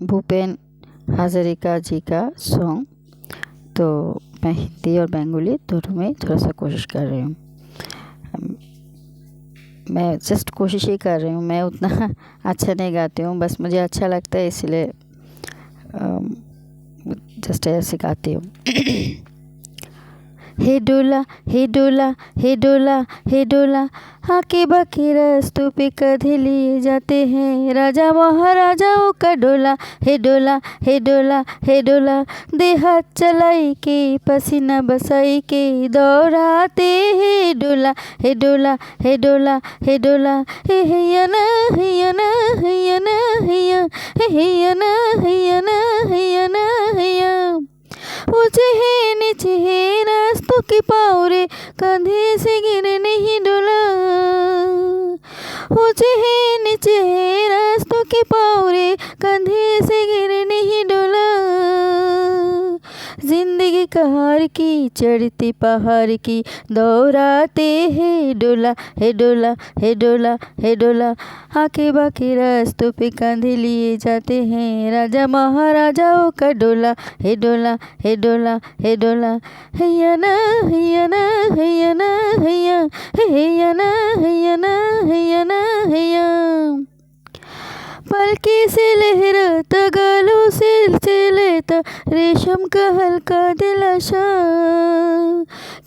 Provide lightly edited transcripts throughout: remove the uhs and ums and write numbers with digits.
भूपेन हाजरिका जी का सॉन्ग। तो मैं हिंदी और बंगाली दोनों में थोड़ा सा कोशिश कर रही हूँ। मैं जस्ट कोशिश ही कर रही हूँ, मैं उतना अच्छा नहीं गाती हूँ, बस मुझे अच्छा लगता है इसलिए जस्ट ऐसे गाती हूँ। हे डोला हे डोला हे डोला हे डोला, आके बाकी रास्तों पे कधे लिए जाते हैं राजा महाराजाओं का डोला। हे डोला हे डोला हे डोला, दे हाथ चलाई के पसीना बसाई के दौड़ाते हे डोला। हे डोला हे डोला हे डोला, हे हैया ना हैया ना हैया ना हैया, हे हैया ना हैया ना हैया ना हैया। ऊंचे है नीचे है रास्तों के पावरे, कंधे से गिरे नहीं डोला। ऊंचे है नीचे है रास्तों के पावरे, कंधे से गिरे नहीं डोला। जिंदगी कहार की चढ़ती पहाड़ की दौड़ाते हे डोला। हे डोला हे डोला हे डोला, आके बाकी रास्तों पे कंधे लिए जाते हैं राजा महाराजाओं का डोला। हे डोला हे डोला हे डोला, हैया ना हैया ना हैया ना हैया, हैया ना हैया ना हैया ना हैया। पलके से लहराता गालों से लेता रेशम का हल्का दिलाशा,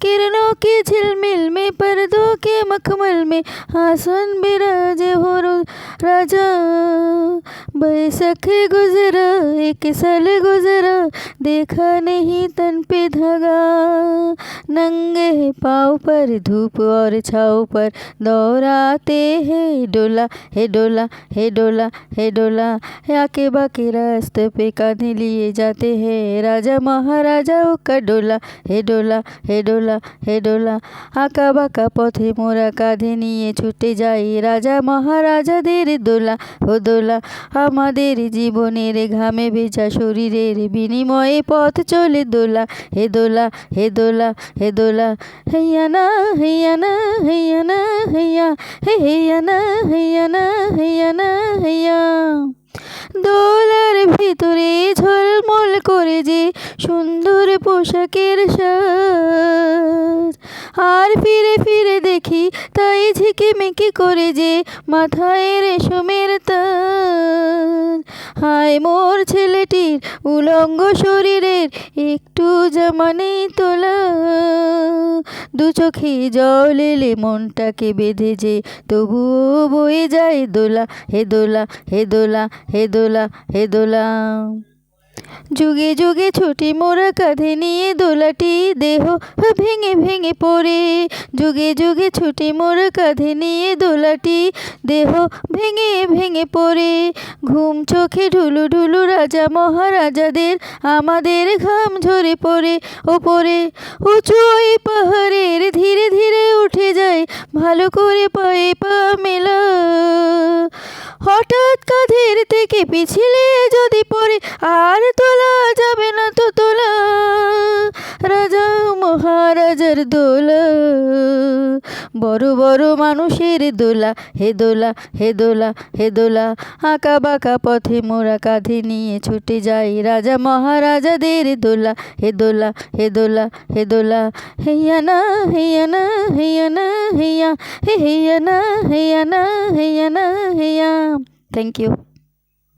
किरणों की झिलमिल में पर्दों के मखमल में आसन बिराजे हो राजा। बैसखे गुजरा एक साल गुजरा, देखा नहीं तन पे धागा। नंगे पाँव पर धूप और छाँव पर दौड़ाते हे डोला। हे डोला हे डोला हे डोला, आके बाकी रास्ते पे कांधे लिए जाते हैं राजा महाराजाओं का डोला। हे डोला हे डोला हे डोला, आका बाका पथे मोरा काঁধে নিয়ে ছুটে যাই রাজা মহারাজাদের দোলা। ও দোলা আমাদের জীবনের ঘামে ভেজা শরীরের বিনিময়ে পথ চলে দোলা। হে দোলা হে দোলা হে দোলা, हैया ना हैया ना हैया ना हैया, हे हैया ना हैया ना हैया ना हैया। দোলার ভিতরে ঝলমল করে যে সুন্দর পোশাকের সাজ, আর ফিরে ফিরে দেখি তাই ঝিকিমিকি করে যে মাথায় রেশমের তাজ। হায় মোর ছেলেটির উলঙ্গ শরীরের একটু জামা নেই তোলা, দু চোখে জল এলে মনটাকে বেঁধে যে তবুও বয়ে যায় দোলা। হে দোলা হে দোলা হে দোলা হে দোলা, যুগে যুগে ছুটি মোরা কাঁধে নিয়ে দোলাটি দেহ ভেঙে ভেঙে পড়ে। যুগে যুগে ছুটি মোরা কাঁধে নিয়ে দোলাটি দেহ ভেঙে ভেঙে পড়ে। ঘুম চোখে ঢুলু ঢুলু রাজা মহারাজাদের আমাদের ঘাম ঝরে পড়ে। ওপরে উঁচু ওই পাহাড়ের ধীরে ধীরে উঠে যায় ভালো করে পায়ে পা মেলা। হঠাৎ কাঁধের থেকে পিছলে যদি পড়ে আর তোলা যাবে না তো তোলা। রাজা মহারাজার দোলা, বড় বড় মানুষের দোলা। হে দোলা হে দোলা হে দোলা, আঁকা বাঁকা পথে মোরা কাঁধে নিয়ে ছুটে যাই রাজা মহারাজাদের দোলা। হে দোলা হে দোলা হে দোলা, हैया ना हैया ना हैया ना हैया, हे हैया ना हैया ना हैया ना हैया। Thank you.